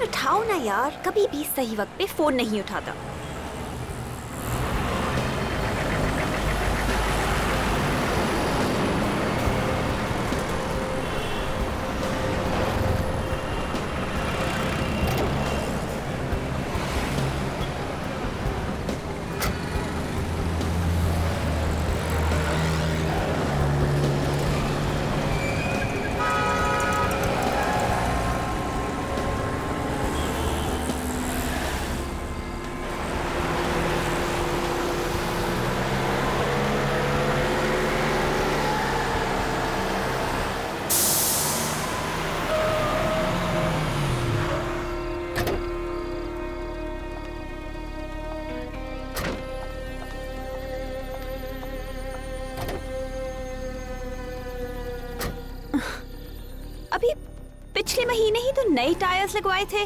उठाओ ना यार, कभी भी सही वक्त पे फोन नहीं उठाता। अभी पिछले महीने ही तो नए टायर्स लगवाए थे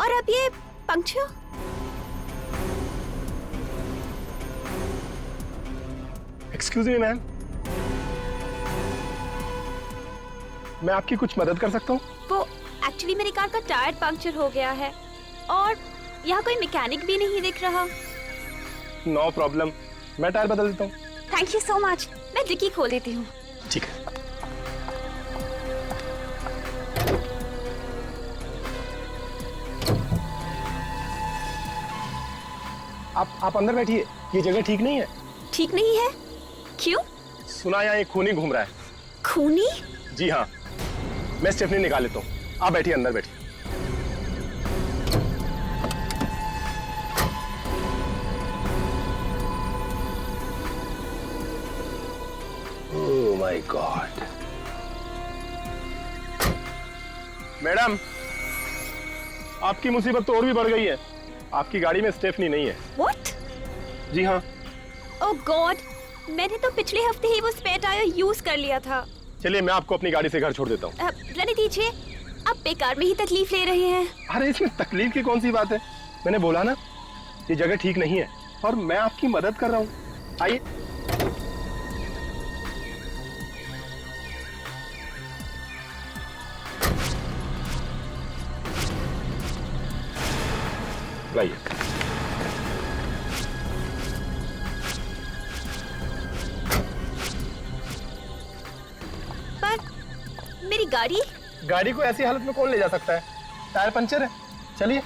और अब ये पंक्चर। एक्सक्यूज मी मैम, मैं आपकी कुछ मदद कर सकता हूँ? वो एक्चुअली मेरी कार का टायर पंक्चर हो गया है और यहाँ कोई मैकेनिक भी नहीं दिख रहा। नो प्रॉब्लम, मैं टायर बदल देता हूँ। Thank you so much. मैं डिक्की खोल देती हूँ। ठीक है। आप अंदर बैठिए, ये जगह ठीक नहीं है। ठीक नहीं है? क्यों? सुना यहाँ एक खूनी घूम रहा है। खूनी? जी हाँ, मैं स्टेफनी निकाल लेता हूँ। आप बैठिए, अंदर बैठिए। ओह माय गॉड। मैडम, आपकी मुसीबत तो और भी बढ़ गई है। आपकी गाड़ी में स्टेफनी नहीं है। What? जी हाँ। ओह गॉड, मैंने तो पिछले हफ्ते ही वो स्पेयर टायर यूज कर लिया था। चलिए, मैं आपको अपनी गाड़ी से घर छोड़ देता हूँ। रहने दीजिए, आप बेकार में ही तकलीफ ले रहे हैं। अरे इसमें तकलीफ की कौन सी बात है? मैंने बोला ना, ये जगह ठीक नहीं है और मैं आपकी मदद कर रहा हूँ। आइए। लाइए। पर मेरी गाड़ी? गाड़ी को ऐसी हालत में कौन ले जा सकता है? टायर पंचर है। चलिए।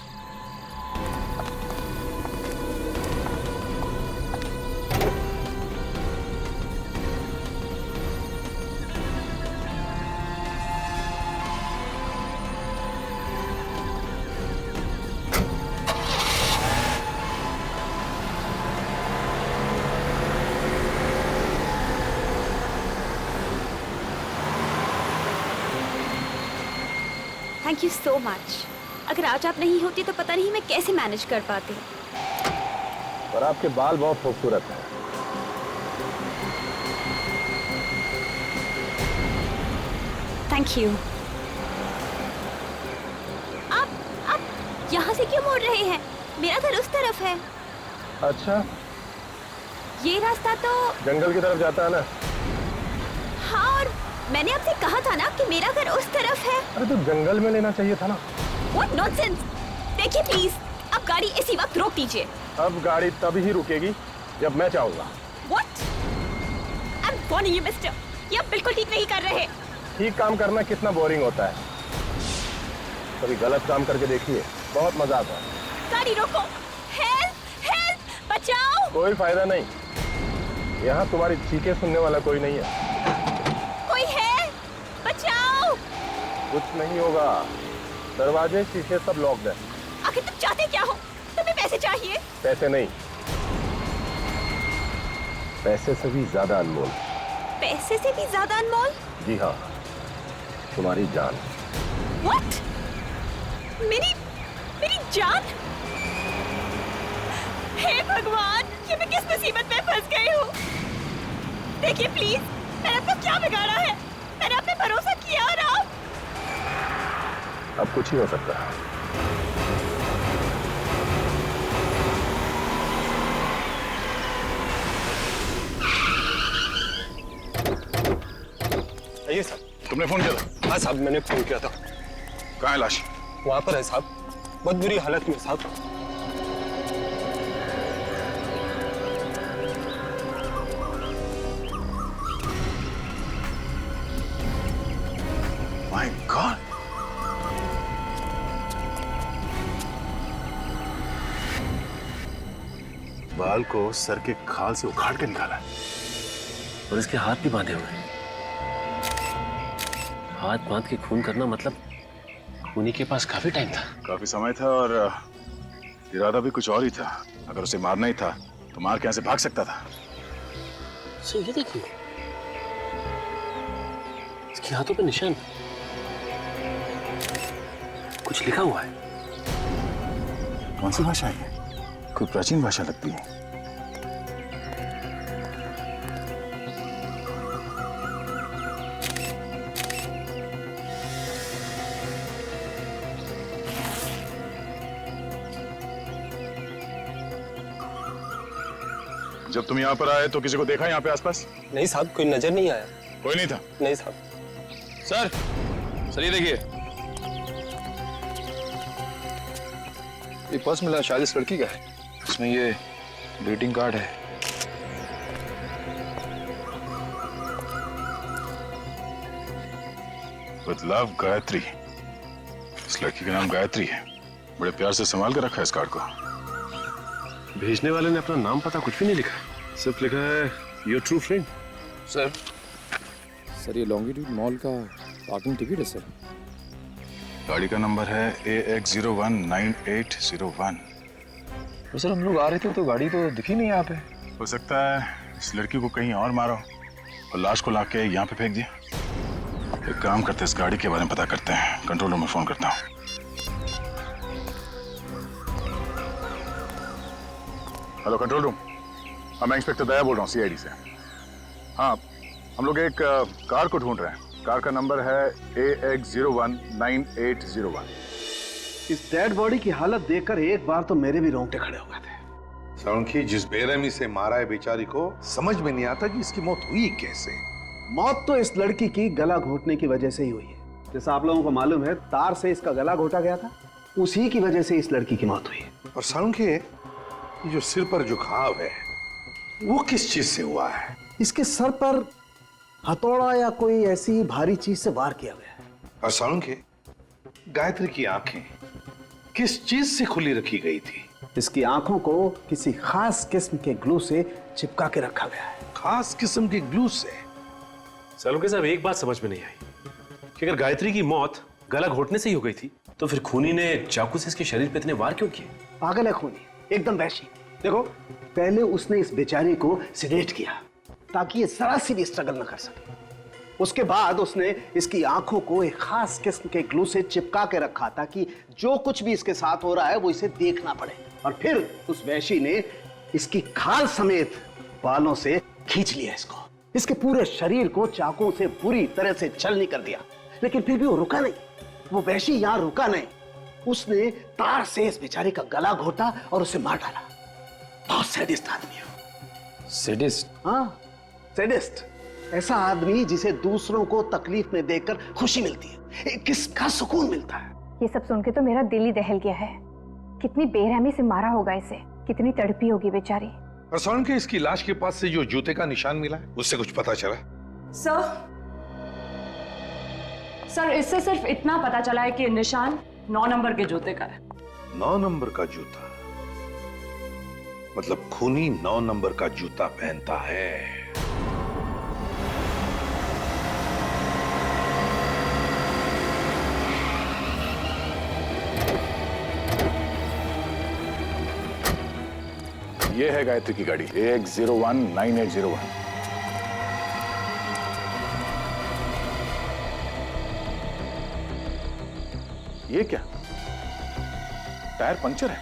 Thank you so much. अगर आज आप नहीं होती तो पता नहीं मैं कैसे मैनेज कर पाती। पर आपके बाल बहुत खूबसूरत हैं। Thank you. आप यहाँ से क्यों मुड़ रहे हैं? मेरा घर उस तरफ है। अच्छा, ये रास्ता तो जंगल की तरफ जाता है ना? हाँ, और मैंने आपसे कहा था ना कि मेरा घर उस तरफ है। अरे तो जंगल में लेना चाहिए था ना। What nonsense! देखिए प्लीज, अब गाड़ी इसी वक्त रोक दीजिए। अब गाड़ी तभी ही रुकेगी जब मैं चाहूंगा। What? I'm warning you, mister. ये आप बिल्कुल ठीक नहीं कर रहे। ठीक काम करना कितना बोरिंग होता है। कभी गलत काम करके देखिए, बहुत मजा आता है। गाड़ी रोको। हेल्प! हेल्प! बचाओ! कोई फायदा नहीं, यहाँ तुम्हारी चीखें सुनने वाला कोई नहीं है। कोई है? बचाओ! कुछ नहीं होगा, दरवाजे शीशे सब लॉक्ड है। आखिर तुम चाहते क्या हो? तुम्हें पैसे चाहिए? पैसे नहीं, पैसे से भी ज्यादा अनमोल। पैसे से भी ज्यादा अनमोल? जी हाँ, तुम्हारी जान। What? मेरी जान? हे भगवान, ये मैं किस मुसीबत में फंस गई हूँ? देखिए प्लीज, मैंने आपको क्या बिगाड़ा है? मैंने आप पे भरोसा किया और आप? अब कुछ ही हो सकता है। आइए साहब। तुमने फोन किया था? हाँ साहब, मैंने फोन किया था। कहाँ है लाश? वहां पर है साहब, बहुत बुरी हालत में साहब। माय गॉड, बाल को सर के खाल से उखाड़ के निकाला और इसके हाथ भी बांधे हुए हैं। हाथ बांध के खून करना मतलब खूनी के पास काफी टाइम था। काफी समय था और इरादा भी कुछ और ही था। अगर उसे मारना ही था तो मार के यहाँ से भाग सकता था। सो ये देखिए, इसके हाथों पे निशान, कुछ लिखा हुआ है। कौन सी भाषा है? कोई प्राचीन भाषा लगती है। जब तुम यहाँ पर आए तो किसी को देखा यहाँ पे आसपास? नहीं साहब, कोई नजर नहीं आया। कोई नहीं था? नहीं साहब। सर ये देखिए, ये पर्स मिला, शायद इस लड़की का है। इसमें ये ग्रीटिंग कार्ड है। With love Gayatri. इस लड़की का नाम गायत्री है। बड़े प्यार से संभाल कर रखा है इस कार्ड को। भेजने वाले ने अपना नाम पता कुछ भी नहीं लिखा, सिर्फ लिखा है योर ट्रू फ्रेंड। सर ये लॉन्गिट्यूड मॉल का पार्किंग टिकट है सर। गाड़ी का नंबर है AX019801। तो सर हम लोग आ रहे थे तो गाड़ी तो दिखी नहीं यहाँ पे। हो सकता है इस लड़की को कहीं और मारा हो और लाश को लाके यहाँ पे फेंक दिया। एक काम करते हैं, इस गाड़ी के बारे में पता करते हैं। कंट्रोल रूम में फोन करता हूँ। हेलो कंट्रोल रूम, मैं इंस्पेक्टर दया बोल रहा हूँ CID से। हाँ, हम लोग एक कार को ढूंढ रहे हैं। कार का नंबर है AX019801। इस डेड बॉडी की हालत देखकर एक बार तो मेरे भी रोंगटे खड़े हो गए थे। साळुंखी जिस बेरहमी से मारा है बेचारी को, समझ में नहीं आता कि इसकी मौत हुई कैसे। मौत तो इस लड़की की गला घोटने की वजह से ही हुई है। जैसा आप लोगों को मालूम है, तार से इसका गला घोटा गया था, उसी की वजह से इस लड़की की मौत हुई है। और साळुंखी, ये जो सिर पर जो घाव है वो किस चीज से हुआ है? इसके सर पर हथौड़ा या कोई ऐसी भारी चीज से वार किया गया है। और साळुंखी, गायत्री की आंखें किस चीज से खुली रखी गई थी? इसकी आंखों को किसी खास किस्म के ग्लू से चिपका के रखा गया है। खास किस्म के ग्लू से? सालुंके साहब, एक बात समझ में नहीं आई कि अगर गायत्री की मौत गला घोटने से ही हो गई थी तो फिर खूनी ने चाकू से इसके शरीर पे इतने वार क्यों किए? पागल है खूनी, एकदम वैशी। देखो, पहले उसने इस बेचारी को सिडेट किया ताकि ये जरा सी भी स्ट्रगल न कर सके। उसके बाद उसने इसकी आंखों को एक खास किस्म के ग्लू से चिपका के रखा ताकि जो कुछ भी इसके साथ हो रहा है वो इसे देखना पड़े। और फिर उस वैशी ने इसकी खाल समेत बालों से खींच लिया इसको, इसके पूरे शरीर को चाकू से बुरी तरह से छलनी कर दिया। लेकिन फिर भी वो रुका नहीं, वो वैशी यहां रुका नहीं। उसने तार से इस बेचारी का गला घोटा और उसे मार डाला। बहुत सैडिस्ट आदमी है। सैडिस्ट? हाँ, सैडिस्ट। ऐसा आदमी जिसे दूसरों को तकलीफ में देखकर खुशी मिलती है, किसका सुकून मिलता है। ये सब सुन के तो मेरा दिल ही दहल गया है। कितनी बेरहमी से मारा होगा इसे, कितनी तड़पी होगी बेचारी। और साळुंखी, इसकी लाश के पास से जो जूते का निशान मिला है उससे कुछ पता चला? सर इससे सिर्फ इतना पता चला है कि निशान 9 नंबर के जूते का है। 9 नंबर का जूता? मतलब खूनी 9 नंबर का जूता पहनता है। ये है गायत्री की गाड़ी AX019801। ये क्या, टायर पंचर है?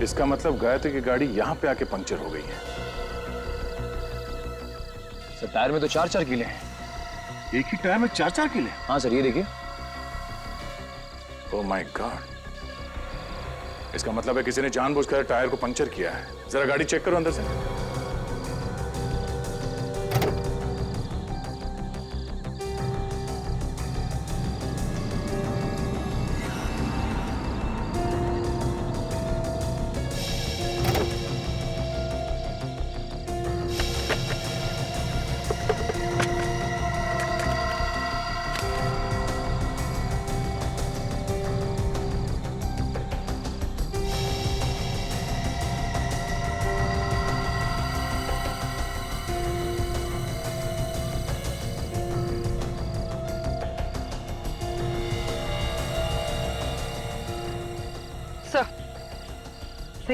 इसका मतलब गायत्री की गाड़ी यहां पे आके पंचर हो गई है। सर टायर में तो 4-4 कीले हैं। एक ही टायर में 4-4 कीले? हाँ सर, ये देखिए। ओह माय गॉड, इसका मतलब है किसी ने जानबूझकर टायर को पंचर किया है। जरा गाड़ी चेक करो अंदर से।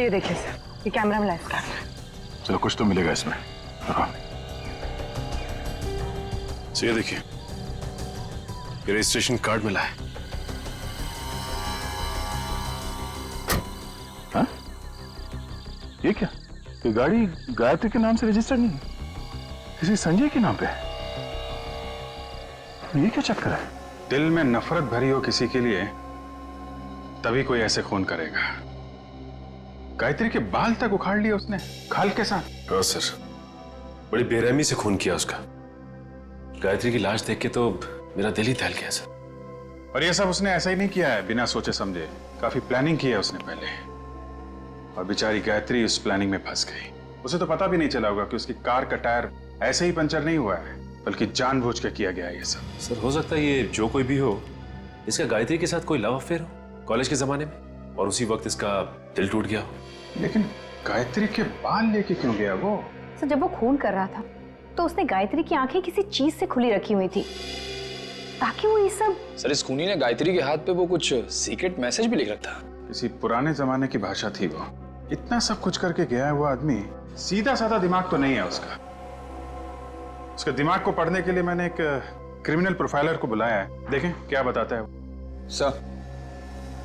ये देखिए सर, ये कैमरा मिला इसका। चलो कुछ तो मिलेगा इसमें। हाँ। तो ये देखिए, ये रजिस्ट्रेशन कार्ड मिला है। हाँ? ये क्या? ये गाड़ी गायत्री के नाम से रजिस्टर्ड नहीं है, किसी संजय के नाम पे है। ये क्या चक्कर है? दिल में नफरत भरी हो किसी के लिए तभी कोई ऐसे खून करेगा। गायत्री के बाल तक उखाड़ लिए उसने खाल के साथ। हाँ सर, बड़ी बेरहमी से खून किया उसका। गायत्री की लाश देख के तो मेरा दिल ही दहल गया सर। और ये सब उसने ऐसा ही नहीं किया है बिना सोचे समझे, काफी प्लानिंग की है उसने पहले। और बेचारी गायत्री उस प्लानिंग में फंस गई। उसे तो पता भी नहीं चला होगा कि उसकी कार का टायर ऐसे ही पंचर नहीं हुआ है, बल्कि जानबूझ के किया गया है ये सब। सर हो सकता है ये जो कोई भी हो, इसका गायत्री के साथ कोई लव अफेयर हो कॉलेज के जमाने में, और उसी वक्त इसका दिल टूट गया हो। लेकिन गायत्री के बाल लेके क्यों गया वो? सर जब वो खून कर रहा था तो उसने गायत्री की आंखें किसी चीज से खुली रखी हुई थी ताकि वो ये सब। सर इस खूनी ने गायत्री के हाथ पे वो कुछ सीक्रेट मैसेज भी लिख रखा था। किसी पुराने जमाने की भाषा थी वो। इतना सब कुछ करके गया है वो आदमी, सीधा साधा दिमाग तो नहीं है उसका। उसके दिमाग को पढ़ने के लिए मैंने एक क्रिमिनल प्रोफाइलर को बुलाया है, देखें क्या बताता है वो। सर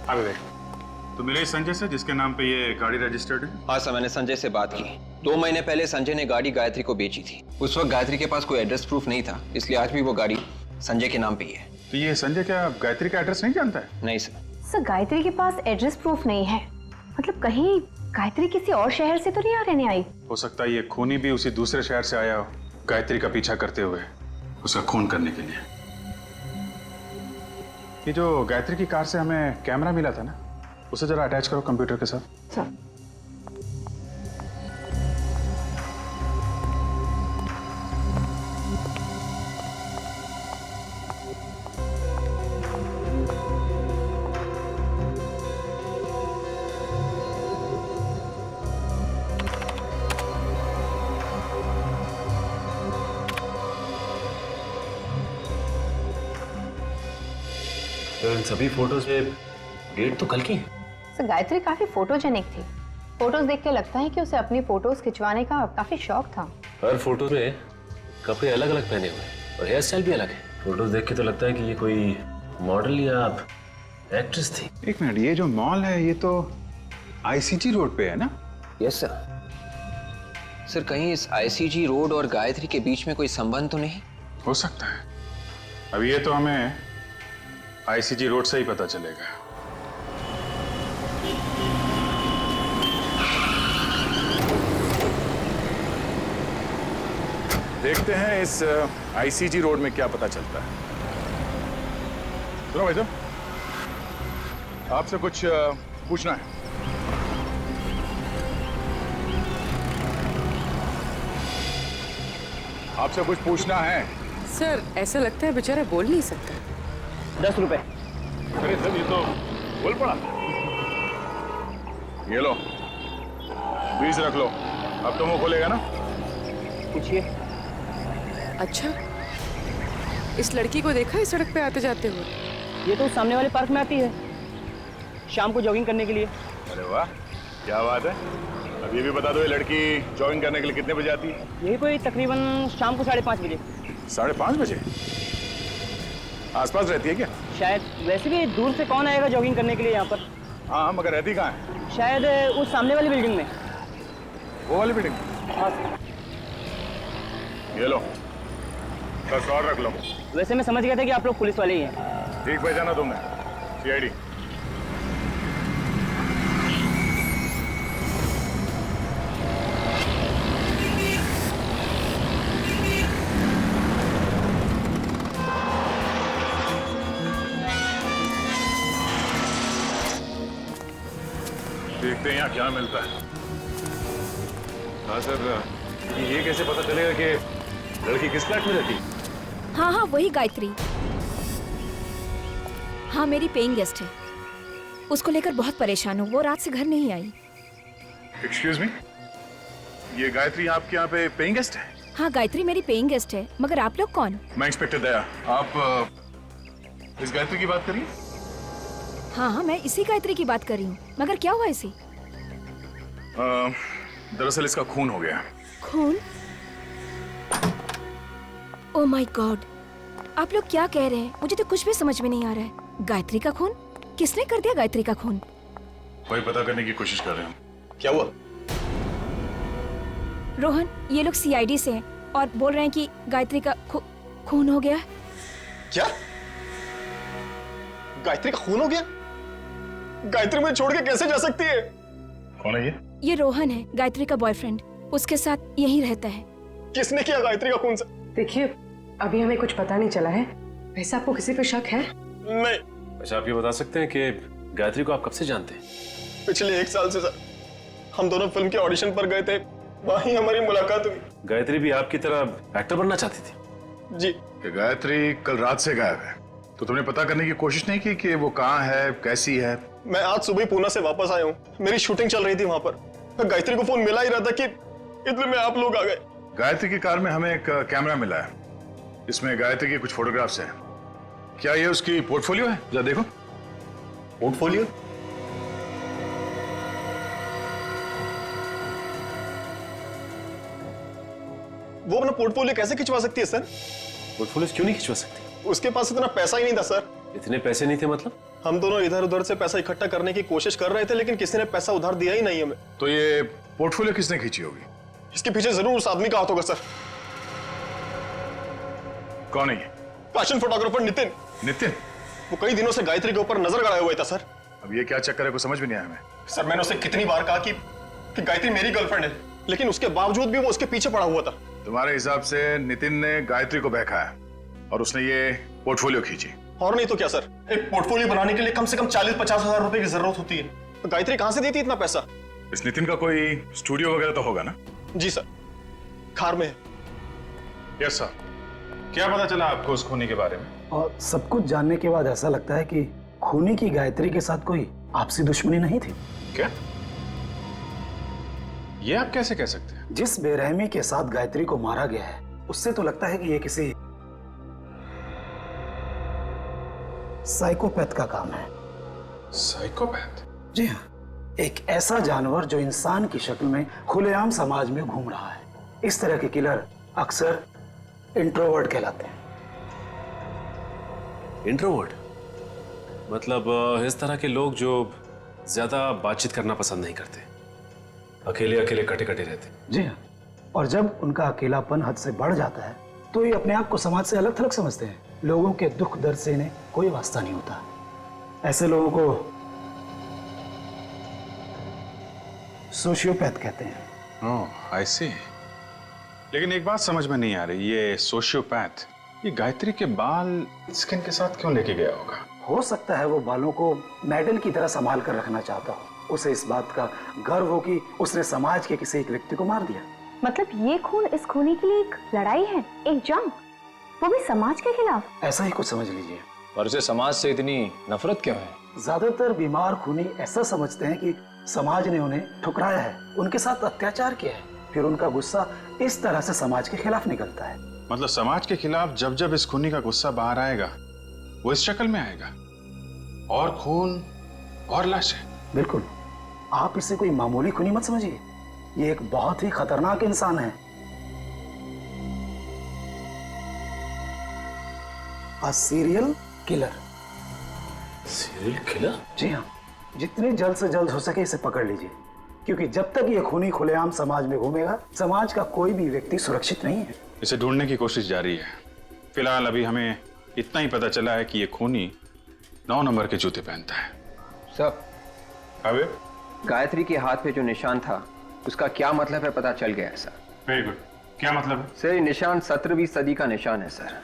आगे देख। तो मिले इस संजय से जिसके नाम पे ये गाड़ी रजिस्टर्ड है? हाँ सर, मैंने संजय से बात की। 2 महीने पहले संजय ने गाड़ी गायत्री को बेची थी। उस वक्त गायत्री के पास कोई एड्रेस प्रूफ नहीं था, इसलिए आज भी वो गाड़ी संजय के नाम पे ही है। तो ये संजय क्या गायत्री का एड्रेस नहीं जानता है? नहीं सर। सर गायत्री के पास एड्रेस प्रूफ नहीं है, मतलब कहीं गायत्री किसी और शहर से तो नहीं रहने आई? हो सकता है ये खूनी भी उसी दूसरे शहर से आया हो, गायत्री का पीछा करते हुए उसका खून करने के लिए। ये जो गायत्री की कार से हमें कैमरा मिला था ना, उसे जरा अटैच करो कंप्यूटर के साथ। सर इन सभी फोटोज में डेट तो कल की है। सर गायत्री काफी फोटोजेनिक थी। फोटोज देख के लगता है कि उसे अपनी फोटोज खिंचवाने का काफी शौक था। हर फोटो में कपड़े अलग अलग पहने हुए हैं और हेयर स्टाइल भी अलग है। फोटोज देख के तो लगता है कि ये कोई मॉडल या एक्ट्रेस थी। एक मिनट, ये जो मॉल है ये तो आईसीजी रोड पे है ना? Yes sir. सर कहीं इस आईसीजी रोड और गायत्री के बीच में कोई संबंध तो नहीं? हो सकता है। अब ये तो हमें आईसीजी रोड से ही पता चलेगा। देखते हैं इस आईसीजी रोड में क्या पता चलता है। सुनो भाई साहब, आपसे कुछ पूछना है। आपसे कुछ पूछना है। सर ऐसा लगता है बेचारा बोल नहीं सकता। 10 रुपए। अरे सर ये तो बोल पड़ा। ये लो 20 रख लो। अब तो मुंह खोलेगा ना? पूछिए। अच्छा, इस लड़की को देखा है सड़क पे आते जाते हुए? ये तो सामने वाले पार्क में आती है शाम को जॉगिंग करने के लिए। अरे वाह, क्या बात है। अब ये भी बता दो, ये लड़की जॉगिंग करने के लिए कितने बजे आती है? यही कोई तकरीबन शाम को 5:30 बजे। 5:30 बजे? आसपास रहती है क्या? शायद। वैसे भी दूर से कौन आएगा जॉगिंग करने के लिए यहाँ पर। हाँ, मगर रहती कहाँ है? शायद उस सामने वाली बिल्डिंग में। वो वाली बिल्डिंग? हाँ। ये लो 10 और रख लो। वैसे मैं समझ गया था कि आप लोग पुलिस वाले ही हैं। ठीक पहचाना तुमने, सीआईडी। देखते हैं यहाँ क्या मिलता है। हाँ सर, ये कैसे पता चलेगा कि लड़की किस फ्लैट में रहती है? हाँ हाँ वही गायत्री। हाँ मेरी पेइंग गेस्ट है। उसको लेकर बहुत परेशान हूँ, वो रात से घर नहीं आई। एक्सक्यूज मी, ये गायत्री आपके यहाँ पे पेइंग गेस्ट है? हाँ गायत्री मेरी पेइंग गेस्ट है, मगर आप लोग कौन? मैं इंस्पेक्टर दया। आप इस गायत्री की बात करिए। हाँ हाँ मैं इसी गायत्री की बात कर रही हूँ, मगर क्या हुआ इसी? दरअसल इसका खून हो गया। खून? ओह माय गॉड, आप लोग क्या कह रहे हैं? मुझे तो कुछ भी समझ में नहीं आ रहा है। गायत्री का खून? किसने कर दिया गायत्री का खून? वही पता करने की कोशिश कर रहे हैं। क्या हुआ? रोहन, ये लोग सीआईडी से हैं और बोल रहे हैं कि गायत्री का खून हो गया। क्या? गायत्री का खून हो गया? गायत्री मुझे छोड़ के कैसे जा सकती है? कौन है ये? ये रोहन है, गायत्री का बॉयफ्रेंड। उसके साथ यहीं रहता है। किसने किया गायत्री का खून? से देखिए, अभी हमें कुछ पता नहीं चला है। वैसे आपको किसी पे शक है? नहीं। अच्छा, आप ये बता सकते हैं कि गायत्री को आप कब से जानते हैं? पिछले 1 साल से सर। हम दोनों फिल्म के ऑडिशन पर गए थे, वहीं हमारी मुलाकात हुई। गायत्री भी आपकी तरह एक्टर बनना चाहती थी? जी। कि गायत्री कल रात से गायब है, तो तुमने पता करने की कोशिश नहीं की कि वो कहाँ है, कैसी है? मैं आज सुबह ही पूना से वापस आया हूँ। मेरी शूटिंग चल रही थी वहां पर। गायत्री को फोन मिला ही रहा था कि इतने में आप लोग आ गए। गायत्री की कार में हमें एक कैमरा मिला है, इसमें गायत्री की कुछ फोटोग्राफ्स हैं। क्या ये उसकी पोर्टफोलियो है? जरा देखो। पोर्टफोलियो? वो अपना पोर्टफोलियो कैसे खिंचवा सकती है सर? पोर्टफोलियो क्यों नहीं खिंचवा सकती? उसके पास इतना पैसा ही नहीं था सर। इतने पैसे नहीं थे मतलब? हम दोनों इधर उधर से पैसा इकट्ठा करने की कोशिश कर रहे थे, लेकिन किसी ने पैसा उधार दिया ही नहीं हमें। तो ये पोर्टफोलियो किसने खींची होगी? इसके पीछे जरूर उस आदमी का हाथ होगा सर। कौन है ये? Fashion photographer Nitin. नितिन? वो कई दिनों से गायत्री के ऊपर नजर गड़ाया हुआ था सर। अब ये क्या चक्कर है, कुछ समझ में नहीं आया हमें। सर, मैंने उसे कितनी बार कहा कि गायत्री मेरी गर्लफ्रेंड है, लेकिन उसके बावजूद भी वो उसके पीछे पड़ा हुआ था। तुम्हारे हिसाब से नितिन ने गायत्री को बहकाया और उसने ये पोर्टफोलियो खींची? और नहीं तो क्या सर, एक पोर्टफोलियो बनाने के लिए कम से कम 40-50 हजार रुपए की जरूरत होती है। तो गायत्री कहां से देती इतना पैसा? इस नितिन का कोई स्टूडियो वगैरह तो होगा ना? जी सर, खार में है। Yes sir. क्या पता चला आपको उस खूनी के बारे में? और सब कुछ जानने के बाद ऐसा लगता है कि खूनी की गायत्री के साथ कोई आपसी दुश्मनी नहीं थी। क्या? ये आप कैसे कह सकते हैं? जिस बेरहमी के साथ गायत्री को मारा गया है, उससे तो लगता है कि ये किसी साइकोपैथ का काम है। साइकोपैथ? जी हाँ, एक ऐसा जानवर जो इंसान की शक्ल में खुलेआम समाज में घूम रहा है। इस तरह के किलर अक्सर इंट्रोवर्ट कहलाते हैं। इंट्रोवर्ट मतलब इस तरह के लोग जो ज्यादा बातचीत करना पसंद नहीं करते, अकेले अकेले कटे कटे रहते। जी हाँ, और जब उनका अकेलापन हद से बढ़ जाता है तो ये अपने आप को समाज से अलग थलग समझते हैं। लोगों के दुख दर्द से इन्हें कोई वास्ता नहीं होता। ऐसे लोगों को सोशियोपैथ कहते हैं। ओह, आई सी। लेकिन एक बात समझ में नहीं आ रही, ये सोशियोपैथ ये गायत्री के बाल स्किन के साथ क्यों लेके गया होगा? हो सकता है वो बालों को मेडल की तरह संभाल कर रखना चाहता हो। उसे इस बात का गर्व हो कि उसने समाज के किसी एक व्यक्ति को मार दिया। मतलब ये खून इस खूनी के लिए एक लड़ाई है, एक जंग, वो भी समाज के खिलाफ। ऐसा ही कुछ समझ लीजिए। पर उसे समाज से इतनी नफरत क्यों है? ज्यादातर बीमार खूनी ऐसा समझते हैं कि समाज ने उन्हें ठुकराया है, उनके साथ अत्याचार किया है, फिर उनका गुस्सा इस तरह से समाज के खिलाफ निकलता है। मतलब समाज के खिलाफ जब जब इस खूनी का गुस्सा बाहर आएगा वो इस शक्ल में आएगा, और खून और लाशें। बिल्कुल, आप इसे कोई मामूली खूनी मत समझिए, ये एक बहुत ही खतरनाक इंसान है। A serial killer. Serial killer? जी हाँ, जितने जल्द से जल्द हो सके इसे पकड़ लीजिए, क्योंकि जब तक ये खूनी खुलेआम समाज में घूमेगा, समाज का कोई भी व्यक्ति सुरक्षित नहीं है। इसे ढूंढने की कोशिश जारी है। फिलहाल अभी हमें इतना ही पता चला है कि ये खूनी 9 नंबर के जूते पहनता है। सर, अबे गायत्री के हाथ पे जो निशान था उसका क्या मतलब है पता चल गया है सर। Very good. क्या मतलब है? सर, ये निशान 17वीं सदी का निशान है सर।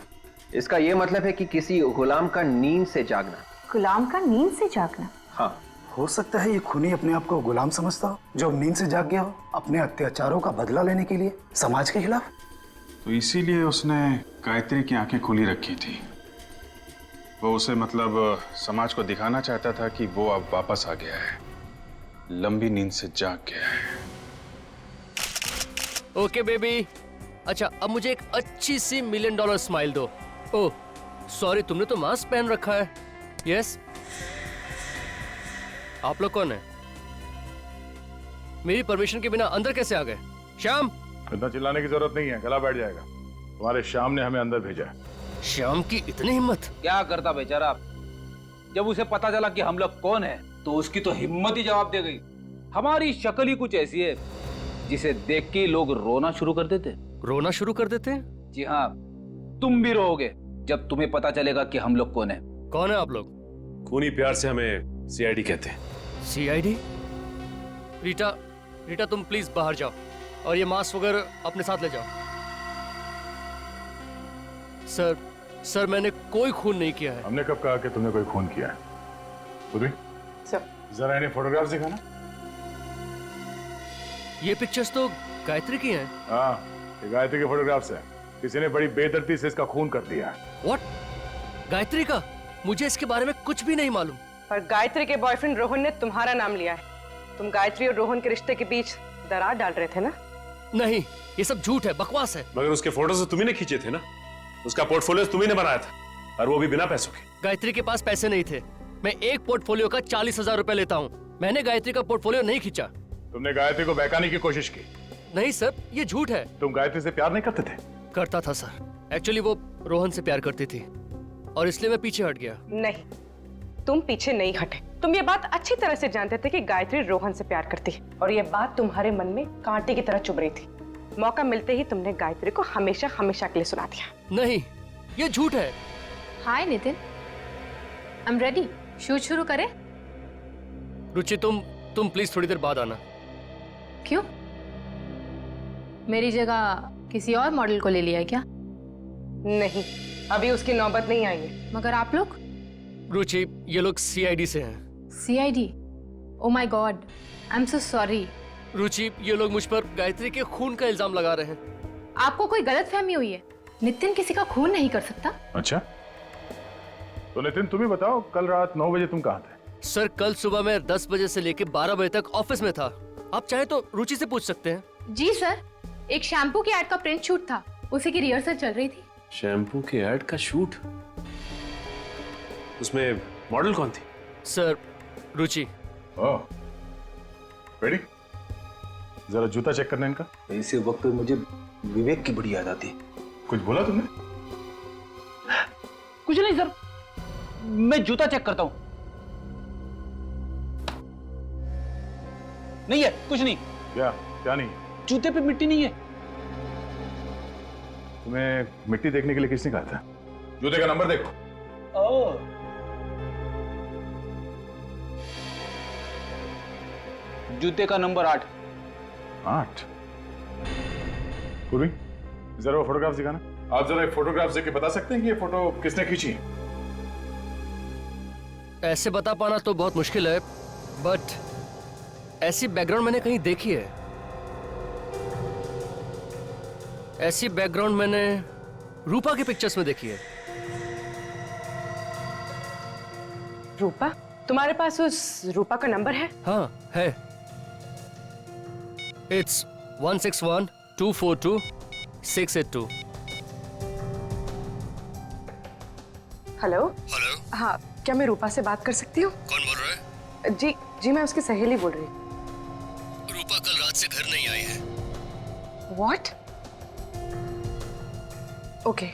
इसका ये मतलब है कि किसी गुलाम का नींद से जागना। गुलाम का नींद से जागना? हाँ। हो सकता है ये खूनी अपने आप को गुलाम समझता हो, जो नींद से जाग गया हो अपने अत्याचारों का बदला लेने के लिए समाज के खिलाफ। तो इसीलिए उसने गायत्री की आंखें खुली रखी थी। वो उसे मतलब समाज को दिखाना चाहता था कि वो अब वापस आ गया है, लंबी नींद से जाग गया है। ओके बेबी, अच्छा अब मुझे एक अच्छी सी $1 मिलियन स्माइल दो। ओह सॉरी, तुमने तो मास्क पहन रखा है। यस, आप लोग कौन है? मेरी परमिशन के बिना अंदर कैसे आ गए? श्याम! इतना चिल्लाने की जरूरत नहीं है, गला बैठ जाएगा। तुम्हारे श्याम ने हमें अंदर भेजा है। श्याम की इतनी हिम्मत? क्या करता बेचारा, जब उसे पता चला कि हम लोग कौन है तो उसकी तो हिम्मत ही जवाब दे गई। हमारी शक्ल ही कुछ ऐसी है जिसे देख के लोग रोना शुरू कर देते। रोना शुरू कर देते? जी हाँ, तुम भी रोओगे जब तुम्हें पता चलेगा कि हम लोग कौन है। कौन है आप लोग? खूनी प्यार से हमें सीआईडी कहते हैं। सीआईडी? रीटा, रीटा तुम प्लीज बाहर जाओ और ये मास्क वगैरह अपने साथ ले जाओ। सर मैंने कोई खून नहीं किया है। हमने कब कहा कि तुमने कोई खून किया है? उर्वी, जरा इन्हें फोटोग्राफ दिखाना। ये पिक्चर्स तो गायत्री की हैं। हाँ, ये गायत्री के फोटोग्राफ्स हैं। किसी ने बड़ी बेदर्दी से इसका खून कर दिया है। What? गायत्री का? मुझे इसके बारे में कुछ भी नहीं मालूम। पर गायत्री के बॉयफ्रेंड रोहन ने तुम्हारा नाम लिया है। तुम गायत्री और रोहन के रिश्ते के बीच दरार डाल रहे थे ना? नहीं, ये सब झूठ है, बकवास है। मगर उसके फोटोज तो तुम्ही ने खींचे थे ना, उसका पोर्टफोलियो तुम्ही ने बनाया था, और वो भी बिना पैसों के। गायत्री के पास पैसे नहीं थे। मैं एक पोर्टफोलियो का 40,000 रुपए लेता हूँ। मैंने गायत्री का पोर्टफोलियो नहीं खींचा। तुमने गायत्री को बहकाने की कोशिश की? नहीं सर, ये झूठ है। तुम गायत्री से प्यार नहीं करते थे? करता था सर। एक्चुअली वो रोहन से प्यार करती थी और इसलिए मैं पीछे हट गया। नहीं, तुम पीछे नहीं हटे। तुम ये बात अच्छी तरह से जानते थे कि गायत्री रोहन से प्यार करती है और ये बात तुम्हारे मन में कांटे की तरह चुभ रही थी। मौका मिलते ही तुमने गायत्री को हमेशा हमेशा के लिए सुना दिया। नहीं, ये झूठ है। Hi Nitin, I am ready. Shoot शुरू करें? रुचि तुम प्लीज थोड़ी देर बाद आना। क्यों? मेरी जगह किसी और मॉडल को ले लिया है क्या? नहीं, अभी उसकी नौबत नहीं आई है। मगर आप लोग? रुचि, ये लोग सीआईडी से हैं। CID? Oh my God, I am so sorry. Ruchi, ये लोग मुझ पर गायत्री के खून का इल्जाम लगा रहे हैं। आपको कोई गलतफहमी हुई है। नितिन किसी का खून नहीं कर सकता। अच्छा, तो नितिन तुम ही बताओ, कल रात 9 बजे तुम कहाँ थे? सर, कल सुबह मैं 10 बजे से लेकर 12 बजे तक ऑफिस में था। आप चाहे तो रुचि से पूछ सकते हैं। जी सर, एक शैम्पू की एड का प्रिंट शूट था, उसी की रिहर्सल चल रही थी। शैम्पू के ऐड का शूट? उसमें मॉडल कौन थी? सर, रुचि। ओह, रेडी? जरा जूता चेक करना इनका। ऐसे वक्त पे मुझे विवेक की बड़ी याद आती। कुछ बोला तुमने? कुछ नहीं सर, मैं जूता चेक करता हूँ। नहीं है, कुछ नहीं। क्या नहीं? जूते पे मिट्टी नहीं है। तुम्हें मिट्टी देखने के लिए किसने कहा था? जूते का नंबर देखो। ओह, जूते का नंबर 8। 8? पूर्वी, जरा वो फोटोग्राफ दिखाना। आप जरा एक फोटोग्राफ देख के बता सकते हैं कि ये फोटो किसने खींची? ऐसे बता पाना तो बहुत मुश्किल है, बट ऐसी बैकग्राउंड मैंने कहीं देखी है। ऐसी बैकग्राउंड मैंने रूपा के पिक्चर्स में देखी है। रूपा? तुम्हारे पास उस रूपा का नंबर है? हाँ है। It's 161-242-682। हेलो। हेलो। हाँ, क्या मैं रूपा से बात कर सकती हूँ? कौन बोल रहा है? जी मैं उसकी सहेली बोल रही हूँ। रूपा कल रात से घर नहीं आई है। What? ओके।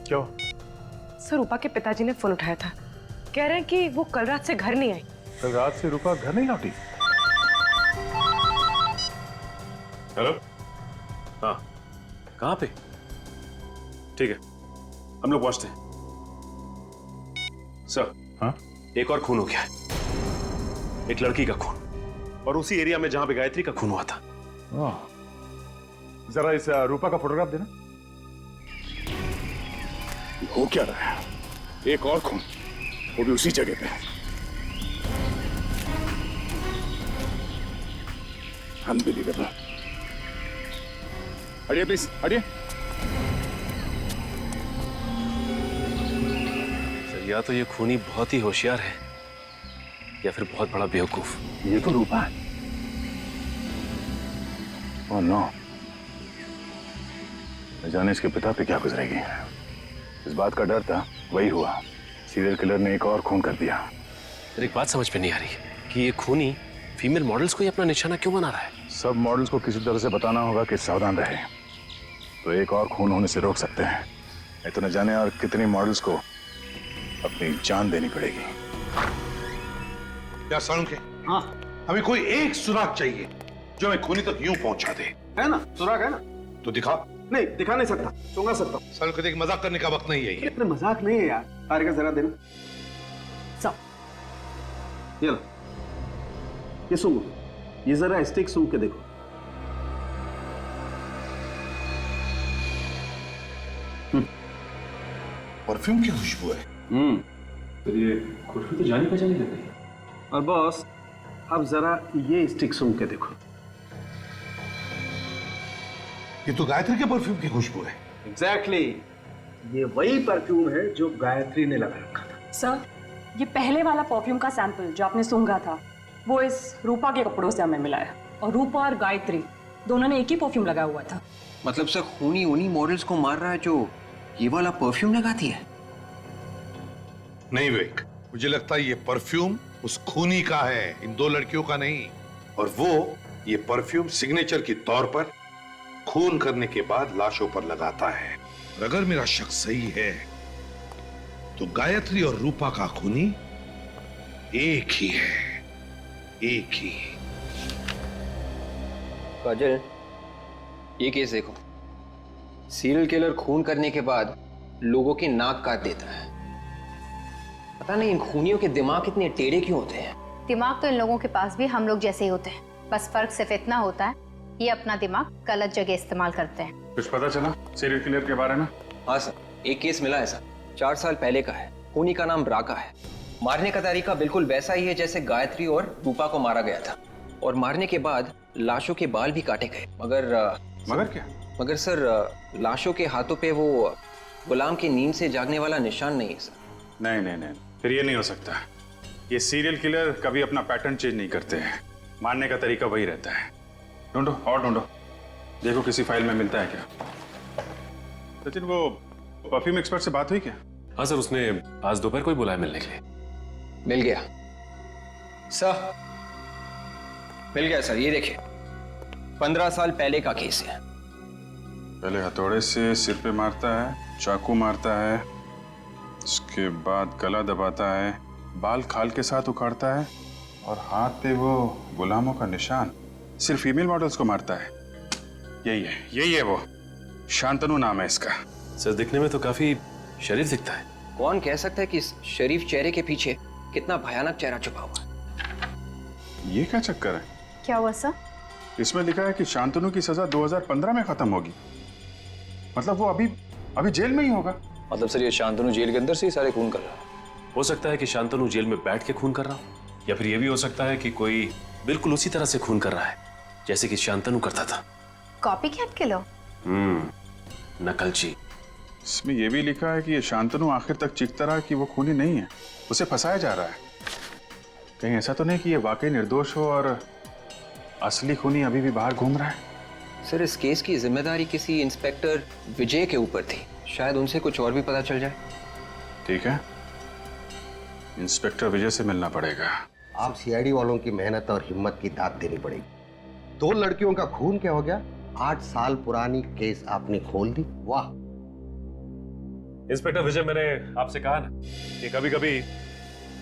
क्या? सर, रूपा के पिताजी ने फोन उठाया था, कह रहे हैं कि वो कल रात से घर नहीं आई। कल रात से रूपा घर नहीं लौटी? हेलो। हाँ, कहाँ पे? ठीक है, हम लोग पहुंचते हैं। सर। हाँ? एक और खून हो गया है, एक लड़की का खून, और उसी एरिया में जहां पे गायत्री का खून हुआ था। जरा इस रूपा का फोटोग्राफ देना। हो क्या रहा है? एक और खून, वो भी उसी जगह पे। अनबिलीवेबल। हटिए प्लीज, हटिए। सर, या तो ये खूनी बहुत ही होशियार है या फिर बहुत बड़ा बेवकूफ। ये तो रूपा है। ओह नो, न जाने इसके पिता पे क्या गुजरेगी। इस बात का डर था, वही हुआ। सीरियल किलर ने एक और खून कर दिया। एक बात समझ में नहीं आ रही कि ये खूनी फीमेल मॉडल्स को ही अपना निशाना क्यों बना रहा है? सब मॉडल्स को किसी तरह से बताना होगा कि सावधान रहे, तो एक और खून होने से रोक सकते हैं। नहीं तो न जाने और कितनी मॉडल्स को अपनी जान देनी पड़ेगी। क्या सालुंके? हाँ, हमें कोई एक सुराग चाहिए जो हमें खूनी तक यूं पहुंचा दे। है ना, सुराग है ना? तो दिखा। नहीं, दिखा नहीं सकता, सूंघा सकता हूँ। सालुंके देख, मजाक करने का वक्त नहीं है ये। इतना मजाक नहीं है यार। तारिका जरा देना। सब ये लो, ये सूंघो, ये जरा स्टिक सूंघ के देखो। परफ्यूम की खुशबू है। तो ये खुशबू तो जानी पहचानी लग रही है। और बॉस, अब जरा ये स्टिक सूंघ के देखो। ये तो गायत्री के परफ्यूम की खुशबू है। एग्जैक्टली, ये वही परफ्यूम है जो गायत्री ने लगा रखा था। सर, ये पहले वाला परफ्यूम का सैंपल जो आपने सूंघा था, वो इस रूपा के कपड़ों से हमें मिला है। और रूपा और गायत्री दोनों ने एक ही परफ्यूम लगाया हुआ था। मतलब सर खूनी उन्हीं मॉडल्स को मार रहा है जो ये वाला परफ्यूम लगाती है? नहीं विवेक, मुझे लगता है ये परफ्यूम उस खूनी का है, इन दो लड़कियों का नहीं। और वो ये परफ्यूम सिग्नेचर के तौर पर खून करने के बाद लाशों पर लगाता है। और अगर मेरा शक सही है तो गायत्री और रूपा का खूनी एक ही है, एक ही। काजल, ये केस देखो। सीरियल किलर खून करने के बाद लोगों की नाक काट देता है। पता नहीं इन खूनियों के दिमाग इतने टेढ़े क्यों होते हैं। दिमाग तो इन लोगों के पास भी हम लोग जैसे ही होते हैं, बस फर्क सिर्फ इतना होता है, ये अपना दिमाग गलत जगह इस्तेमाल करते हैं। कुछ पता चला सीरियल किलर के बारे में? हाँ सर, एक केस मिला है सर, 4 साल पहले का है। खूनी का नाम राका है। मारने का तरीका बिल्कुल वैसा ही है जैसे गायत्री और रूपा को मारा गया था। और मारने के बाद लाशों के बाल भी काटे गए। मगर क्या? मगर सर, लाशों के हाथों पे वो गुलाम की नींद से जागने वाला निशान नहीं है सर। नहीं नहीं नहीं, फिर ये नहीं हो सकता। ये सीरियल किलर कभी अपना पैटर्न चेंज नहीं करते हैं। मारने का तरीका वही रहता है। ढूंढो और ढूंढो, देखो किसी फाइल में मिलता है क्या। सचिन, वो परफ्यूम एक्सपर्ट से बात हुई क्या? हाँ सर, उसने आज दोपहर को ही बुलाया मिलने के लिए। मिल गया सर, मिल गया सर। ये देखिए, 15 साल पहले का केस है। पहले हथौड़े से सिर पे मारता है, चाकू मारता है, उसके बाद गला दबाता है, बाल खाल के साथ उखाड़ता है और हाथ पे वो गुलामों का निशान। सिर्फ फीमेल मॉडल्स को मारता है। यही है वो। शांतनु नाम है इसका। सर, दिखने में तो काफी शरीफ दिखता है। कौन कह सकता है कि इस शरीफ चेहरे के पीछे कितना भयानक चेहरा छुपा हुआ है? ये क्या चक्कर है? क्या हुआ सर? इसमें लिखा है कि शांतनु की सजा 2015 में खत्म होगी। मतलब वो अभी जेल में ही होगा। मतलब सर, ये शांतनु जेल के अंदर से ही सारे खून कर रहा है? हो सकता है कि शांतनु जेल में बैठ के खून कर रहा हो, या फिर ये भी हो सकता है कि कोई बिल्कुल उसी तरह से खून कर रहा है जैसे कि शांतनु करता था। कॉपी कैट के लो। नकलची। इसमें यह भी लिखा है कि ये शांतनु आखिर तक चीखता रहा कि वो खूनी नहीं है, उसे फंसाया जा रहा है। कहीं ऐसा तो नहीं कि ये वाकई निर्दोष हो और असली खूनी अभी भी बाहर घूम रहा है? सर, इस केस की जिम्मेदारी किसी इंस्पेक्टर विजय के ऊपर थी। शायद उनसे कुछ और भी पता चल जाए। ठीक है, इंस्पेक्टर विजय से मिलना पड़ेगा। आप सीआईडी वालों की मेहनत और हिम्मत की दाद देनी पड़ेगी। 2 लड़कियों का खून क्या हो गया? 8 साल पुरानी केस आपने खोल दी। वाह इंस्पेक्टर विजय, मैंने आपसे कहा ना कि कभी कभी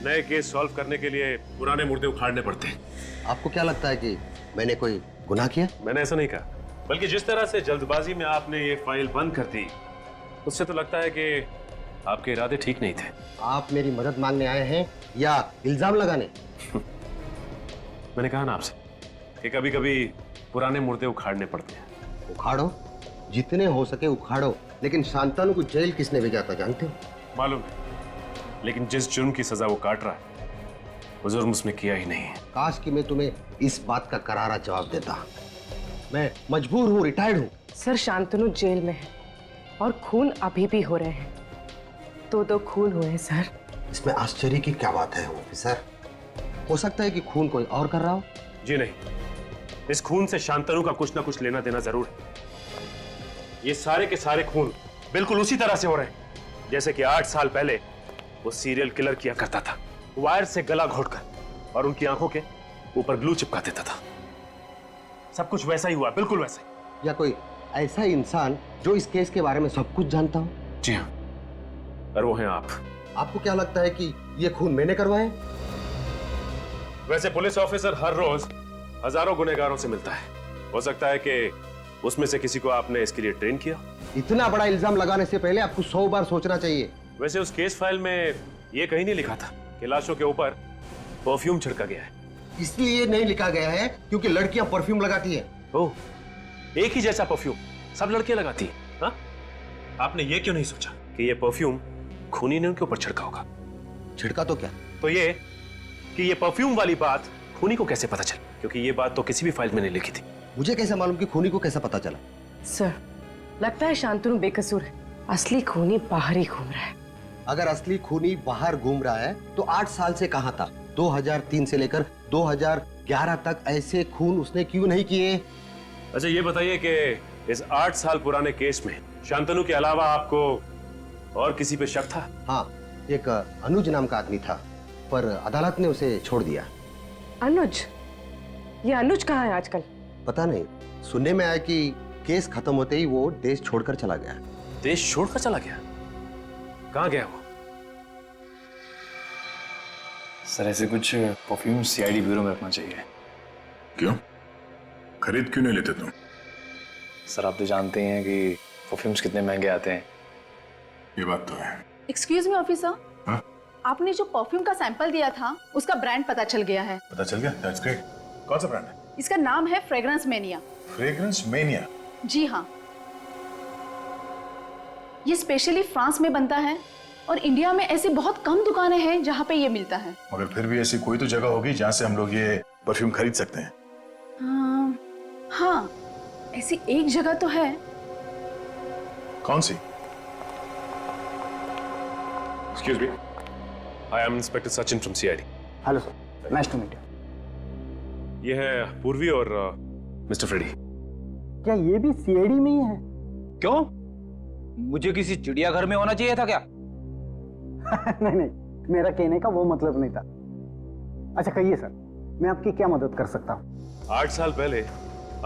नए केस सॉल्व करने के लिए पुराने मुर्दे उखाड़ने पड़ते हैं। आपको क्या लगता है कि मैंने कोई गुनाह किया? मैंने ऐसा नहीं कहा, बल्कि जिस तरह से जल्दबाजी में आपने ये फाइल बंद कर दी, उससे तो लगता है कि आपके इरादे ठीक नहीं थे। आप मेरी मदद मांगने आए हैं या इल्जाम लगाने? मैंने कहा ना आपसे कि कभी कभी पुराने मुर्दे उखाड़ने पड़ते हैं। उखाड़ो, जितने हो सके उखाड़ो, लेकिन शांतनु को जेल किसने भेजा था जानते हो? मालूम है, लेकिन जिस जुर्म की सजा वो काट रहा है वो जुर्म उसने किया ही नहीं है। काश कि मैं तुम्हें इस बात का करारा जवाब देता। मैं मजबूर हूँ, रिटायर्ड हूँ। सर, शांतनु जेल में है और खून अभी भी हो रहे हैं। 2 खून हुए हैं सर। इसमें आश्चर्य की क्या बात है ऑफिसर? हो सकता है कि खून कोई और कर रहा हो। जी नहीं, इस खून से शांतनु का कुछ ना कुछ लेना देना जरूर है। ये सारे के सारे खून बिल्कुल उसी तरह से हो रहे हैं जैसे कि 8 साल पहले वो सीरियल किलर किया करता था, वायर से गला घोटकर और उनकी आंखों के ऊपर ग्लू चिपका देता था। सब कुछ वैसा ही हुआ, बिल्कुल वैसा ही। या कोई ऐसा इंसान जो इस केस के बारे में सब कुछ जानता हो? जी हाँ, और वो हैं आप। आपको क्या लगता है कि ये खून मैंने करवाया? वैसे पुलिस ऑफिसर हर रोज हजारों गुनहगारों से मिलता है। हो सकता है कि उसमें से किसी को आपने इसके लिए ट्रेन किया। इतना बड़ा इल्जाम लगाने से पहले आपको 100 बार सोचना चाहिए। वैसे उस केस फाइल में ये कहीं नहीं लिखा था कि लाशों के ऊपर परफ्यूम छिड़का गया है। इसलिए नहीं लिखा गया है क्योंकि लड़कियां परफ्यूम लगाती हैं। ओह, एक ही जैसा परफ्यूम सब लड़कियां लगाती हैं, हाँ? आपने ये क्यों नहीं सोचा कि ये परफ्यूम खूनी ने उनके ऊपर छिड़का होगा? छिड़का तो क्या? तो ये कि ये परफ्यूम वाली बात खूनी को कैसे पता चली? क्योंकि ये बात तो किसी भी फाइल में नहीं लिखी थी। मुझे कैसे मालूम कि खूनी को कैसा पता चला? सर, लगता है शांतनु बेकसूर है। असली खूनी बाहर ही घूम रहा है। अगर असली खूनी बाहर घूम रहा है तो 8 साल से कहां था? 2003 से लेकर 2011 तक ऐसे खून उसने क्यों नहीं किए? अच्छा ये बताइए कि इस 8 साल पुराने केस में शांतनु के अलावा आपको और किसी पे शक था? हाँ, एक अनुज नाम का आदमी था, पर अदालत ने उसे छोड़ दिया। अनुज? ये अनुज कहाँ है आजकल? पता नहीं, सुनने में आया कि केस खत्म होते ही वो देश छोड़कर चला गया। देश छोड़कर चला गया? कहाँ गया वो? सर ऐसे कुछ परफ्यूम सीआईडी ब्यूरो में रखना चाहिए। क्यों? खरीद क्यों नहीं लेते तुम? सर आप तो जानते हैं कि परफ्यूम्स कितने महंगे आते हैं। ये बात तो है। एक्सक्यूज मी ऑफिसर, हाँ? आपने जो परफ्यूम का सैंपल दिया था उसका ब्रांड पता चल गया है। पता चल गया? That's great. कौन सा ब्रांड है? इसका नाम है फ्रेग्रेंस मेनिया। Fragrance mania? जी हाँ, ये स्पेशली फ्रांस में बनता है और इंडिया में ऐसी बहुत कम दुकानें हैं जहाँ पे ये मिलता है। मगर फिर भी ऐसी कोई तो जगह होगी जहाँ से हम लोग ये परफ्यूम खरीद सकते हैं। हाँ, ऐसी एक जगह तो है। कौन सी? Excuse me. I am Inspector Sachin from CID. Hello sir, nice to meet you. ये है पूर्वी और मिस्टर फ्रेडी। क्या ये भी सीआईडी में ही है? क्यों? मुझे किसी चिड़ियाघर में होना चाहिए था क्या? नहीं नहीं, मेरा कहने का वो मतलब नहीं था। अच्छा कहिए सर, मैं आपकी क्या मदद कर सकता हूँ? 8 साल पहले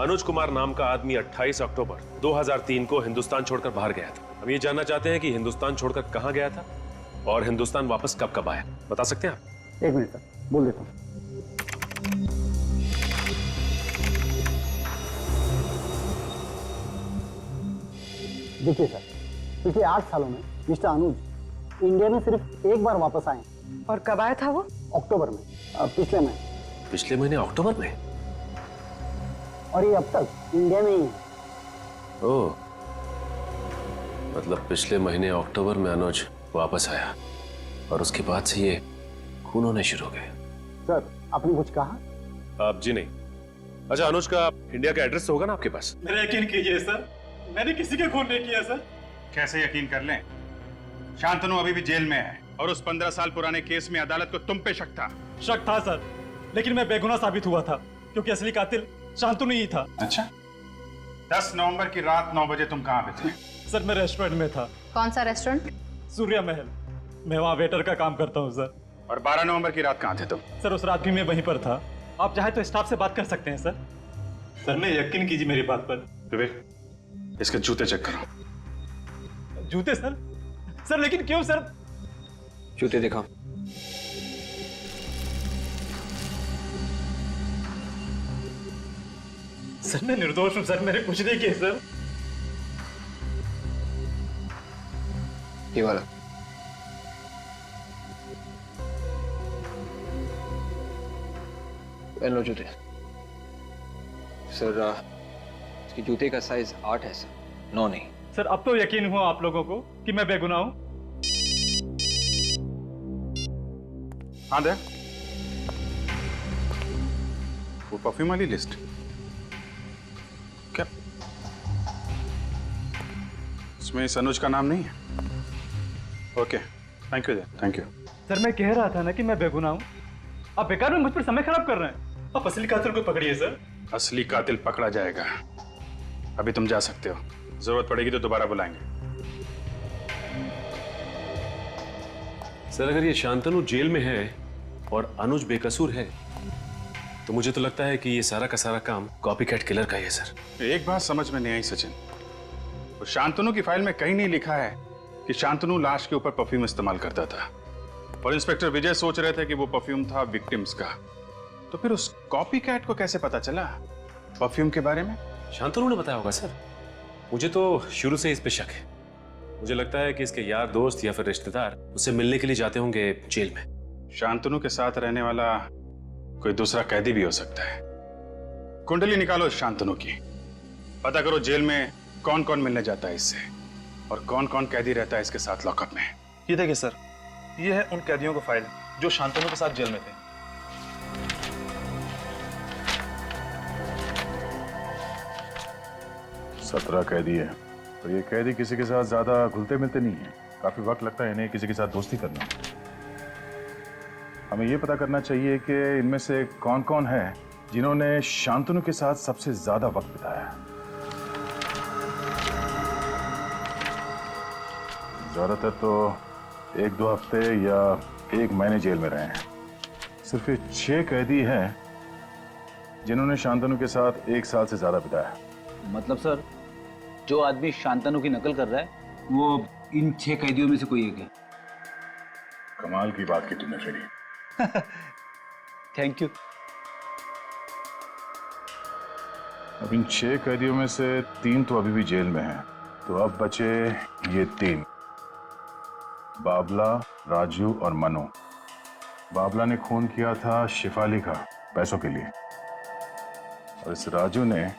अनुज कुमार नाम का आदमी 28 अक्टूबर 2003 को हिंदुस्तान छोड़कर बाहर गया था। हम ये जानना चाहते हैं कि हिंदुस्तान छोड़कर कहाँ गया था और हिंदुस्तान वापस कब कब आया। बता सकते हैं आप? एक मिनट सर, बोल देता हूँ। देखिए सर, पिछले 8 सालों में मिस्टर अनुज इंडिया में सिर्फ एक बार वापस आए। और कब आया था वो? अक्टूबर में, पिछले महीने। पिछले महीने अक्टूबर में? और ये अब तक इंडिया में ही है। ओह, मतलब पिछले महीने अक्टूबर में अनुज वापस आया और उसके बाद से ये खून होने शुरू हो गए। सर आपने कुछ कहा? आप जी नहीं। अच्छा, अनुज का इंडिया का एड्रेस तो होगा ना आपके पास? मेरा यकीन कीजिए सर, मैंने किसी का खून नहीं किया सर। कैसे यकीन कर लें? शांतनु अभी भी जेल में है और उस 15 साल पुराने केस में अदालत को तुम पे शक था। शक था सर, लेकिन मैं बेगुनाह साबित हुआ था क्योंकि असली कातिल शांतनु ही था। अच्छा, 10 नवंबर की रात 9 बजे तुम कहाँ पे थे? सर मैं रेस्टोरेंट में था। कौन सा रेस्टोरेंट? सूर्या महल। मैं वहाँ वेटर का काम करता हूँ सर। और 12 नवंबर की रात कहाँ थे तुम? सर उस रात भी मैं वहीं पर था। आप चाहे तो स्टाफ से बात कर सकते हैं सर। सर मैं यकीन कीजिए मेरी बात पर। विवेक, इसके जूते चेक करो। जूते सर? सर लेकिन क्यों सर? जूते दिखाओ। सर मैं निर्दोष हूं सर, मैंने कुछ नहीं किया सर। ये वाला। पहन लो जूते। सर इसके जूते का साइज 8 है सर, 9 नहीं। सर अब तो यकीन हुआ आप लोगों को कि मैं बेगुनाह हूं। हाँ दे वो परफ्यूम वाली लिस्ट क्या? इसमें इस अनुज का नाम नहीं है? Okay, thank you they, thank you. Sir मैं कह रहा था ना कि मैं बेगुनाह हूं। आप बेकार में मुझ पर समय खराब कर रहे हैं। आप असली कातिल को पकड़िए सर। असली कातिल पकड़ा जाएगा। अभी तुम जा सकते हो, जरूरत पड़ेगी तो दोबारा बुलाएंगे। सर अगर ये शांतनु जेल में है और अनुज बेकसूर है तो मुझे तो लगता है कि ये सारा का सारा काम कॉपीकैट किलर का ही है सर। एक बात समझ में नहीं आई सचिन, तो शांतनु की फाइल में कहीं नहीं लिखा है कि शांतनु लाश के ऊपर परफ्यूम इस्तेमाल करता था, और इंस्पेक्टर विजय सोच रहे थे कि वो परफ्यूम था विक्टिम्स का। तो फिर उस कॉपीकैट को कैसे पता चला परफ्यूम के बारे में? शांतनु ने बताया होगा सर। मुझे तो शुरू से इस पे शक है। मुझे लगता है कि इसके यार दोस्त या फिर रिश्तेदार उससे मिलने के लिए जाते होंगे जेल में। शांतनु के साथ रहने वाला कोई दूसरा कैदी भी हो सकता है। कुंडली निकालो शांतनु की, पता करो जेल में कौन कौन मिलने जाता है इससे, और कौन कौन कैदी रहता है इसके साथ लॉकअप में। ये देखिए सर, ये है उन कैदियों का फाइल जो शांतनु के साथ जेल में थे। सत्रह कैदी है, और ये कैदी किसी के साथ ज्यादा घुलते मिलते नहीं है। काफी वक्त लगता है इन्हें किसी के साथ दोस्ती करने में। हमें ये पता करना चाहिए कि इनमें से कौन कौन है जिन्होंने शांतनु के साथ सबसे ज्यादा वक्त बिताया। ज्यादातर तो 1-2 हफ्ते या 1 महीने जेल में रहे हैं। सिर्फ ये 6 कैदी हैं जिन्होंने शांतनु के साथ 1 साल से ज्यादा बिताया। मतलब सर, जो आदमी शांतनु की नकल कर रहा है वो इन 6 कैदियों में से कोई एक है। कमाल की बात की तुमने फेरी। Thank you. अब इन 6 कैदियों में से 3 तो अभी भी जेल में हैं, तो अब बचे ये 3, बाबला, राजू और मनु। बाबला ने खून किया था शिफाली का पैसों के लिए, और इस राजू ने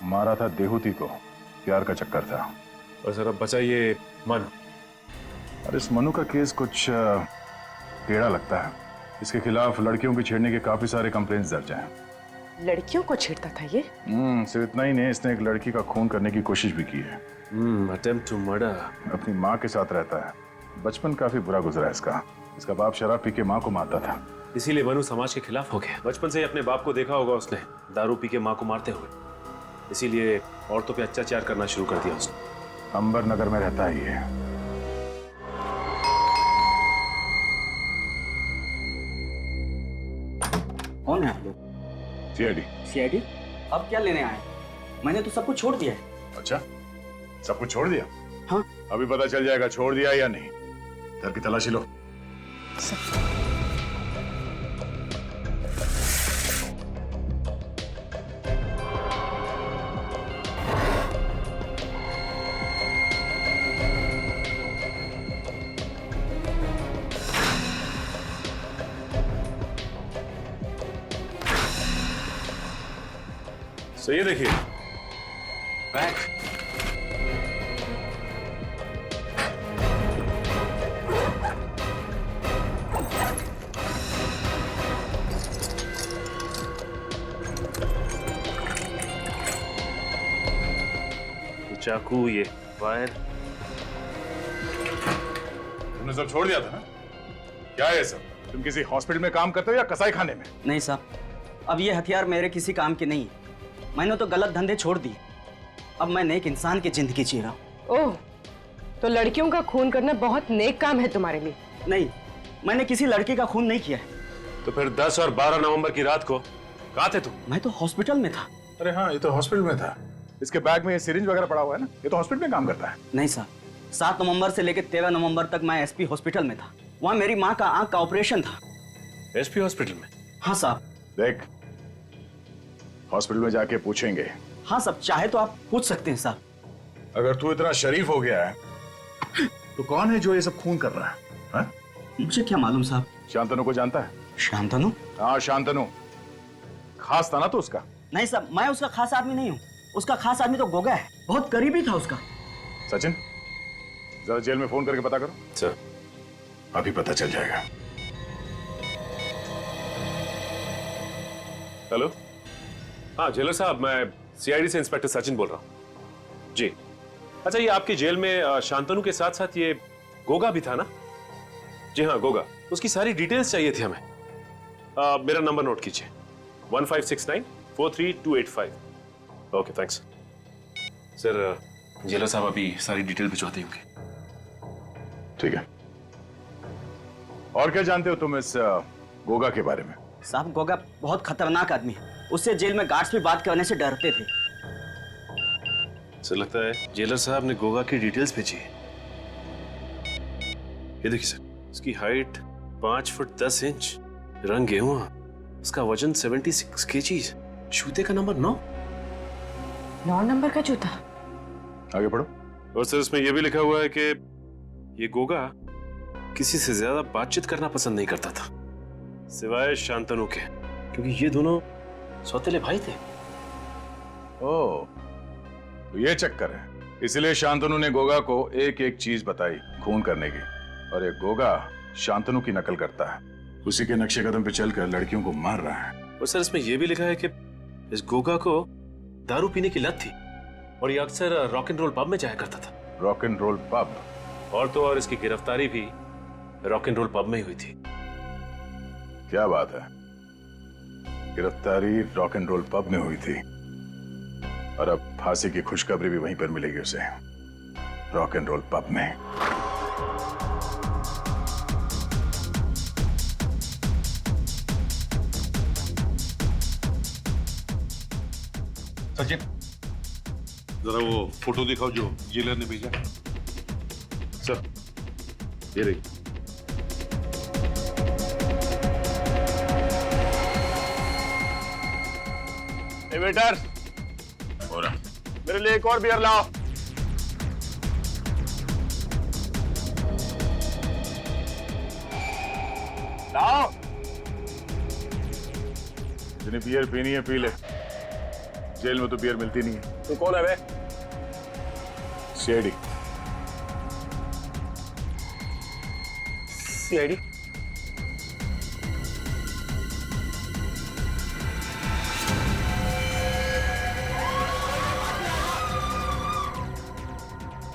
मारा था देहूती को, प्यार का चक्कर था। और सर अब बचा ये मनु। और इस मनु का केस कुछ टेढ़ा लगता है। इसके खिलाफ लड़कियों की छेड़ने के काफी सारे कंप्लेंट्स दर्ज हैं। लड़कियों को छेड़ता था ये? सिर्फ इतना ही नहीं, इसने एक लड़की का खून करने की कोशिश भी की है। Attempt to murder. अपनी माँ के साथ रहता है। बचपन काफी बुरा गुजरा है इसका। इसका बाप शराब पी के माँ को मारता था, इसीलिए मनु समाज के खिलाफ हो गया। बचपन से ही अपने बाप को देखा होगा उसने दारू पी के माँ को मारते हुए, इसीलिए औरतों पे अत्याचार करना शुरू कर दिया उसने। अंबर नगर में रहता है ये। कौन है आप लोग? सीआईडी। सीआईडी? अब क्या लेने आए? मैंने तो सब कुछ छोड़ दिया है। अच्छा, सब कुछ छोड़ दिया? हाँ। अभी पता चल जाएगा छोड़ दिया या नहीं। घर की तलाशी लो। तो ये देखिए बैग। चाकू, ये वायर। तुमने सब छोड़ दिया था ना? क्या है सब? तुम किसी हॉस्पिटल में काम करते हो या कसाई खाने में? नहीं साहब, अब ये हथियार मेरे किसी काम के नहीं है। मैंने तो गलत धंधे छोड़ दिए। अब मैं नेक इंसान की जिंदगी जी रहा हूँ। ओह, तो लड़कियों का खून करना बहुत नेक काम है तुम्हारे लिए? नहीं, मैंने किसी लड़की का खून नहीं किया है। तो फिर 10 और 12 नवंबर की रात को कहाँ थे तुम? मैं तो हॉस्पिटल में था। अरे हाँ, ये तो हॉस्पिटल में था। इसके बैग में ये सिरिंज वगैरह पड़ा हुआ है ना, ये तो हॉस्पिटल में काम करता है। नहीं साहब, 7 नवंबर से लेकर 13 नवंबर तक मैं एसपी हॉस्पिटल में था। वहाँ मेरी माँ का आंख का ऑपरेशन था। एसपी हॉस्पिटल में? हाँ साहब। देख, हॉस्पिटल में जाके पूछेंगे। हाँ साहब, चाहे तो आप पूछ सकते हैं साहब। अगर तू इतना शरीफ हो गया है तो कौन है जो ये सब खून कर रहा है? हा? मुझे क्या मालूम साहब। शांतनु को जानता है? शांतनु? हाँ, शांतनु। खास था ना तो उसका? नहीं साहब, मैं उसका खास आदमी नहीं हूँ। उसका खास आदमी तो गोगा है, बहुत करीबी था उसका। सचिन, जरा जेल में फोन करके पता करो। सर। अभी पता चल जाएगा। हेलो, हाँ जेलर साहब, मैं सीआईडी से इंस्पेक्टर सचिन बोल रहा हूँ जी। अच्छा, ये आपकी जेल में शांतनु के साथ साथ ये गोगा भी था ना? जी हाँ, गोगा। उसकी सारी डिटेल्स चाहिए थी हमें। मेरा नंबर नोट कीजिए, 1569-43285। Okay, thanks sir. जेलर साहब अभी सारी डिटेल भिजवाते होंगे। ठीक है। और क्या जानते हो तुम इस गोगा के बारे में? साहब गोगा बहुत खतरनाक आदमी है, उससे जेल में गार्ड्स भी बात करने से डरते थे। सर लगता है जेलर साहब ने गोगा की डिटेल्स भेजी है। ये देखिए सर, इसकी हाइट 5 फुट 10 इंच, रंग गेहुआ, इसका वजन 76 केजी, जूते का नंबर 9 नंबर का जूता। आगे पढ़ो। और सर इसमें यह भी लिखा हुआ है कि ये गोगा किसी से ज्यादा बातचीत करना पसंद नहीं करता था, सिवाय शांतनु के, क्योंकि ये दोनों सौतेले भाई थे। ओह, तो ये चक्कर है, इसलिए शांतनु ने गोगा को एक एक चीज बताई खून करने की, और ये गोगा शांतनु की नकल करता है, उसी के नक्शे कदम पे चलकर लड़कियों को मार रहा है। और सर इसमें यह भी लिखा है कि इस गोगा को दारू पीने की लत थी और ये अक्सर रॉक एंड रोल पब में जाया करता था। Rock and roll pub? और तो और इसकी गिरफ्तारी भी रॉक एंड रोल पब में ही हुई थी। क्या बात है, गिरफ्तारी रॉक एंड रोल पब में हुई थी, और अब फांसी की खुशखबरी भी वहीं पर मिलेगी उसे, रॉक एंड रोल पब में। सचिन, जरा वो फोटो दिखाओ जो जेलर ने भेजा। सर ये रही। वेटर, मेरे लिए एक और बियर लाओ। लाओ। जिन्हें बियर पीनी है पी ले, जेल में तो बियर मिलती नहीं है। तू कौन है बे? सीआईडी। सीआईडी?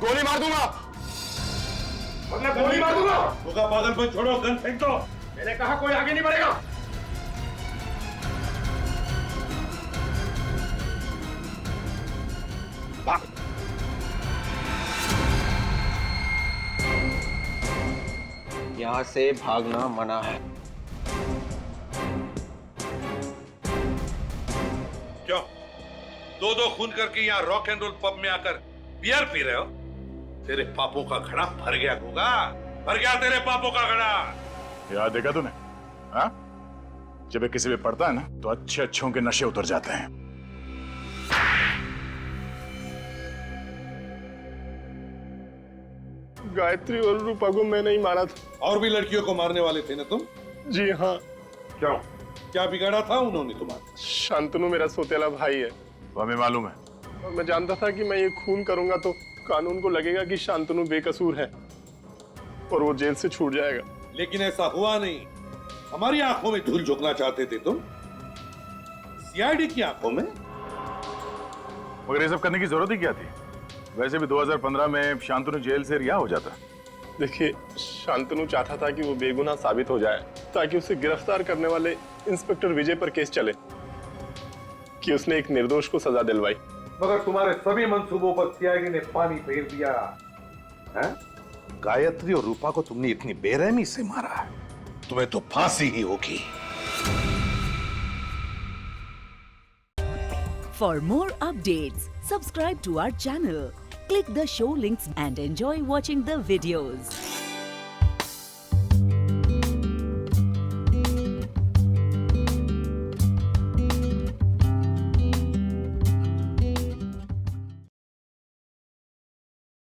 गोली मार दूंगा। मैं गोली मार दूंगा। होगा पागलपन छोड़ो, गन फेंक दो। मैंने कहा कोई आगे नहीं बढ़ेगा। यहां से भागना मना है। क्यों? दो खून करके यहाँ रॉक एंड रोल पब में आकर बियर पी रहे हो? तेरे पापों का घड़ा भर गया होगा, भर गया तेरे पापों का घड़ा। याद देखा तूने? हाँ? जब ये किसी पे पड़ता है ना तो अच्छे अच्छों के नशे उतर जाते हैं। गायत्री और रूपा को मैंने ही मारा था। और भी लड़कियों को मारने वाले थे ना तुम? जी हाँ। क्यों? क्या बिगाड़ा था उन्होंने तुम्हारा? शांतनु मेरा सोतेला भाई है। वो हमें मालूम है। और मैं जानता था कि मैं ये खून करूंगा तो कानून को लगेगा कि शांतनु बेकसूर है और वो जेल से छूट जाएगा। लेकिन ऐसा हुआ नहीं। हमारी आंखों में धूल झोंकना चाहते थे तुम, सीआईडी की आंखों में। मगर ये सब करने की जरूरत ही क्या थी? वैसे भी 2015 में शांतनु जेल से रिहा हो जाता। देखिए, शांतनु चाहता था कि वो बेगुनाह साबित हो जाए ताकि उसे गिरफ्तार करने वाले इंस्पेक्टर विजय पर केस चले कि उसने एक निर्दोष को सजा दिलवाई। मगर तुम्हारे सभी मंसूबों पर सीआईडी ने पानी फेर दिया है? गायत्री और रूपा को तुमने इतनी बेरहमी से मारा है, तुम्हें तो फांसी ही होगी। For more updates, subscribe to our channel, click the show links and enjoy watching the videos.